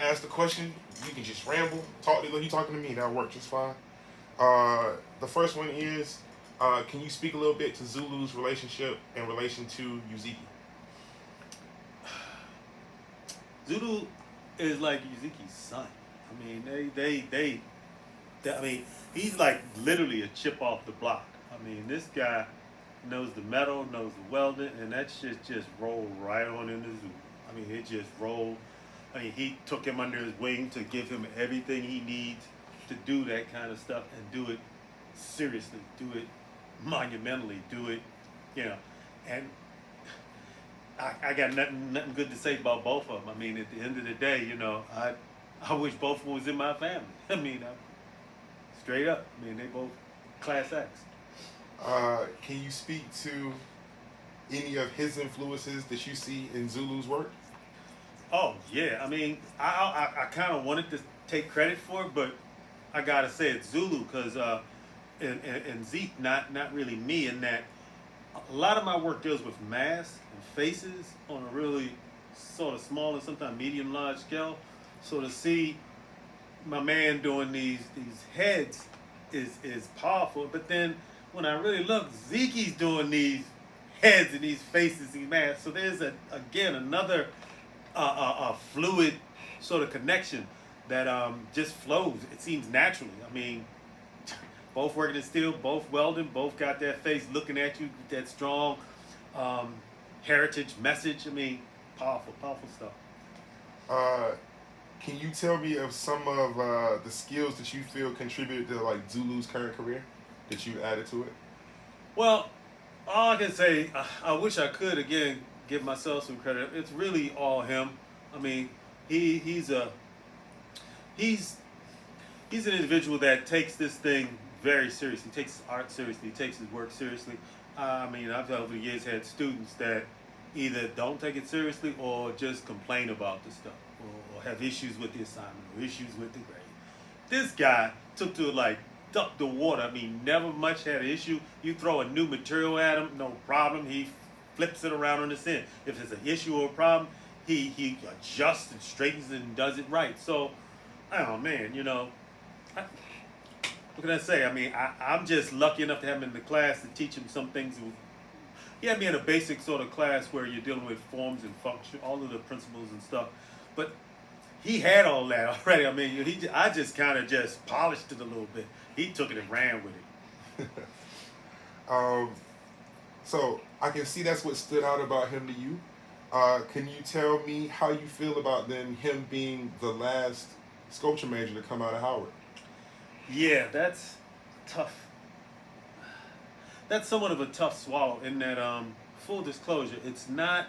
ask the question. You can just ramble, talk to you talking to me. That'll work just fine. The first one is, can you speak a little bit to Zulu's relationship in relation to Uziki? Zulu is like Yuzuki's son. I mean, I mean, he's like literally a chip off the block. I mean, this guy knows the metal, knows the welding, and that shit just rolled right on into Zulu. I mean, it just rolled. I mean, he took him under his wing to give him everything he needs to do that kind of stuff and do it seriously, do it monumentally, do it, you know. And I got nothing good to say about both of them. I mean, at the end of the day, you know, I wish both of them was in my family. I mean, straight up. I mean, they both class X. Can you speak to any of his influences that you see in Zulu's work? Oh yeah, I mean, I kind of wanted to take credit for it, but I gotta say it's Zulu because and Zeke not really me in that a lot of my work deals with masks and faces on a really sort of small and sometimes medium large scale. So to see my man doing these heads is powerful. But then when I really look, Zeke's doing these heads and these faces, these masks. So there's again another fluid sort of connection that just flows. It seems naturally. I mean, both working in steel, both welding, both got that face looking at you, that strong heritage message. I mean, powerful stuff. Uh, can you tell me of some of the skills that you feel contributed to like Zulu's current career that you added to it? Well, all I can say, I wish I could again give myself some credit. It's really all him. I mean, he's he's an individual that takes this thing very seriously. He takes his art seriously. He takes his work seriously. I mean, I've over the years had students that either don't take it seriously or just complain about the stuff or have issues with the assignment or issues with the grade. This guy took to it like duck the water. I mean, never much had an issue. You throw a new material at him, no problem. He flips it around on its end. If there's an issue or a problem, he adjusts and straightens it and does it right. So, oh man, you know, what can I say? I mean, I'm just lucky enough to have him in the class to teach him some things. He had me in a basic sort of class where you're dealing with forms and function, all of the principles and stuff. But he had all that already. I mean, I just kind of just polished it a little bit. He took it and ran with it. um, so I can see that's what stood out about him to you. Can you tell me how you feel about then him being the last sculpture major to come out of Howard? Yeah, that's tough. That's somewhat of a tough swallow in that, full disclosure, it's not.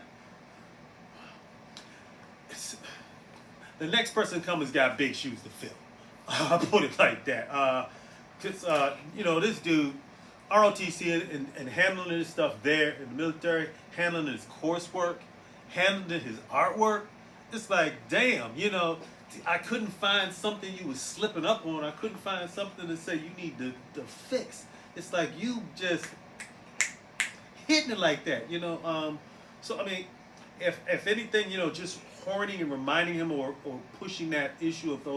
The next person come has got big shoes to fill. I'll put it like that. You know, this dude, ROTC and handling his stuff there in the military, handling his coursework, handling his artwork. It's like, damn, you know, I couldn't find something you was slipping up on. I couldn't find something to say you need to fix. It's like you just hitting it like that, you know. So I mean, if anything, you know, just horning and reminding him or pushing that issue of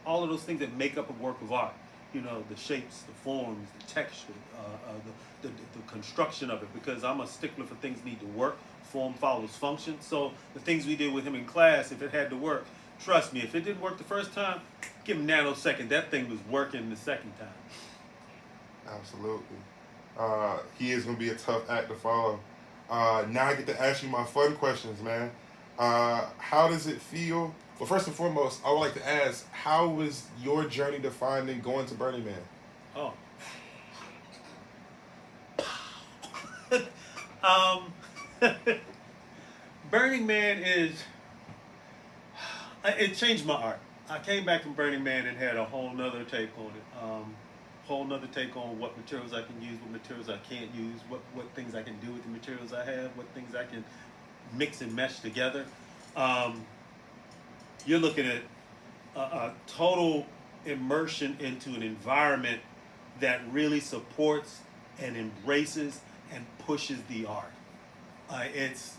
all of those things that make up a work of art. You know, the shapes, the forms, the texture, the construction of it. Because I'm a stickler for things need to work. Form follows function. So the things we did with him in class, if it had to work, trust me, if it didn't work the first time, give him a nanosecond. That thing was working the second time. Absolutely. He is going to be a tough act to follow. Now I get to ask you my fun questions, man. How does it feel? Well, first and foremost, I would like to ask, how was your journey to finding going to Burning Man? Oh. um, Burning Man it changed my art. I came back from Burning Man and had a whole nother take on it. Whole nother take on what materials I can use, what materials I can't use, what things I can do with the materials I have, what things I can mix and mesh together. You're looking at a total immersion into an environment that really supports and embraces and pushes the art. It's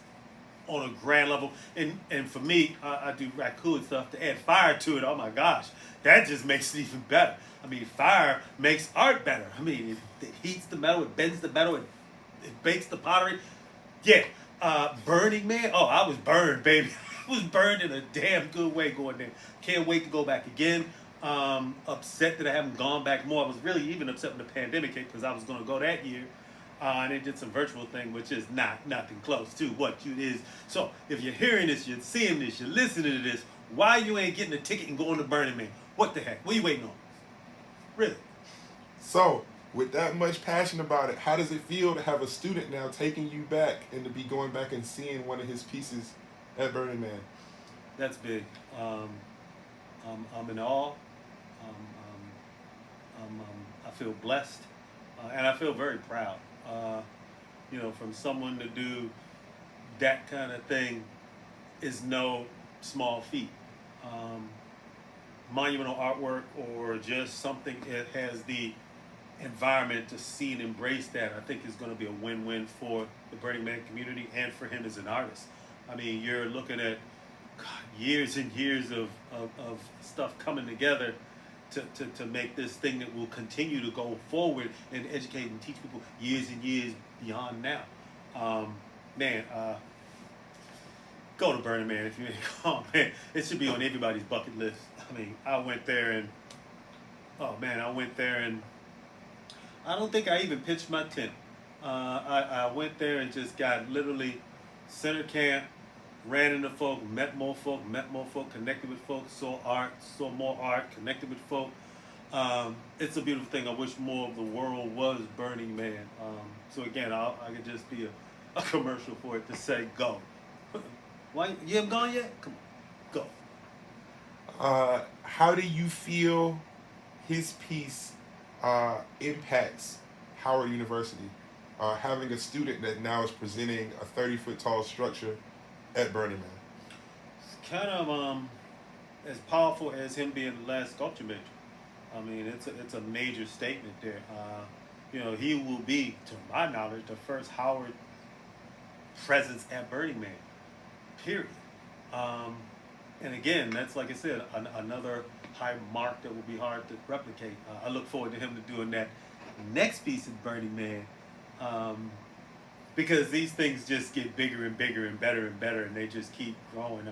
on a grand level. And for me, I do raccoon stuff to add fire to it. Oh my gosh, that just makes it even better. I mean, fire makes art better. I mean, it heats the metal, it bends the metal, it bakes the pottery. Yeah, Burning Man. Oh, I was burned, baby. I was burned in a damn good way going there. Can't wait to go back again. Upset that I haven't gone back more. I was really even upset when the pandemic hit because I was going to go that year. And they did some virtual thing, which is nothing close to what you is. So if you're hearing this, you're seeing this, you're listening to this, why you ain't getting a ticket and going to Burning Man? What the heck? What are you waiting on? Really? So, with that much passion about it, how does it feel to have a student now taking you back and to be going back and seeing one of his pieces at Burning Man? That's big. I'm in awe. I feel blessed, and I feel very proud. From someone to do that kind of thing is no small feat. Um, Monumental artwork or just something that has the environment to see and embrace that, I think is going to be a win-win for the Burning Man community and for him as an artist. I mean, you're looking at years and years of stuff coming together to make this thing that will continue to go forward and educate and teach people years and years beyond now. Man, go to Burning Man if you ain't gone, man. It should be on everybody's bucket list. I mean, I went there and I don't think I even pitched my tent. I went there and just got literally center camp, ran into folk, met more folk, connected with folk, saw more art, connected with folk. It's a beautiful thing. I wish more of the world was Burning Man. So again, I could just be a commercial for it to say go. Why you haven't gone yet? Come on, go. How do you feel his piece impacts Howard University? Having a student that now is presenting a 30-foot tall structure at Burning Man. It's kind of as powerful as him being the last sculpture major. I mean, it's a major statement there. He will be, to my knowledge, the first Howard presence at Burning Man. Period. And again, that's like I said, another high mark that will be hard to replicate. I look forward to him to doing that next piece at Burning Man, because these things just get bigger and bigger and better, and they just keep growing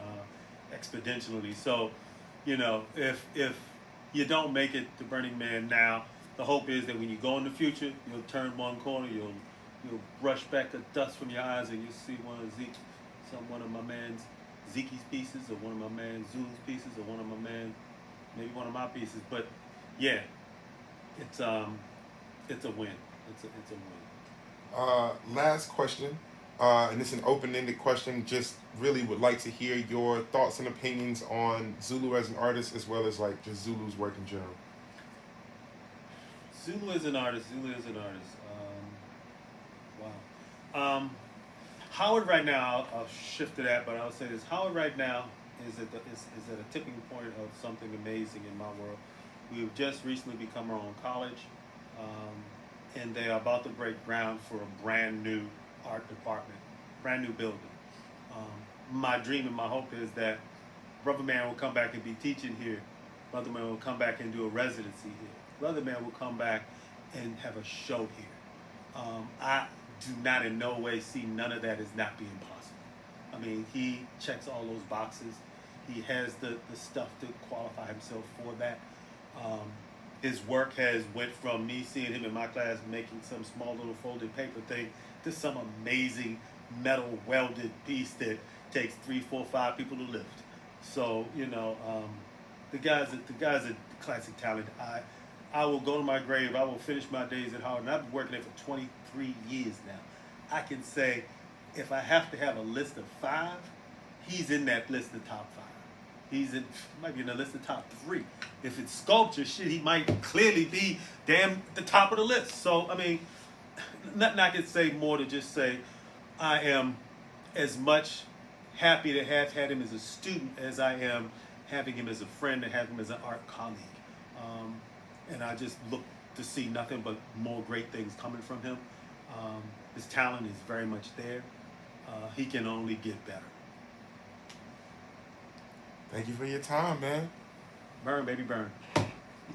exponentially. So, if you don't make it to Burning Man now, the hope is that when you go in the future, you'll turn one corner, you'll brush back the dust from your eyes, and you'll see one of my man's Zeke's pieces, or one of my man Zulu's pieces, or maybe one of my pieces. But yeah, it's a win. It's a win. Last question, and it's an open-ended question. Just really would like to hear your thoughts and opinions on Zulu as an artist, as well as like just Zulu's work in general. Zulu as an artist. Wow. Howard right now, I'll shift to that, but I'll say this. Howard right now is at a tipping point of something amazing in my world. We've just recently become our own college, and they are about to break ground for a brand new art department, brand new building. My dream and my hope is that Brother Man will come back and be teaching here. Brother Man will come back and do a residency here. Brother Man will come back and have a show here. I do not in no way see none of that as not being possible. I mean, he checks all those boxes. He has the stuff to qualify himself for that. His work has went from me seeing him in my class making some small little folded paper thing to some amazing metal welded piece that takes 3, 4, 5 people to lift. So the guy's a classic talent. I will go to my grave. I will finish my days at Howard, and I've been working there for 23 years now. I can say, if I have to have a list of 5, he's in that list of top 5. Might be in the list of top 3. If it's sculpture, shit, he might clearly be damn the top of the list. So I mean, nothing I can say more to just say I am as much happy to have had him as a student as I am having him as a friend and having him as an art colleague. And I just look to see nothing but more great things coming from him. His talent is very much there. he can only get better. Thank you for your time, man. Burn, baby, burn.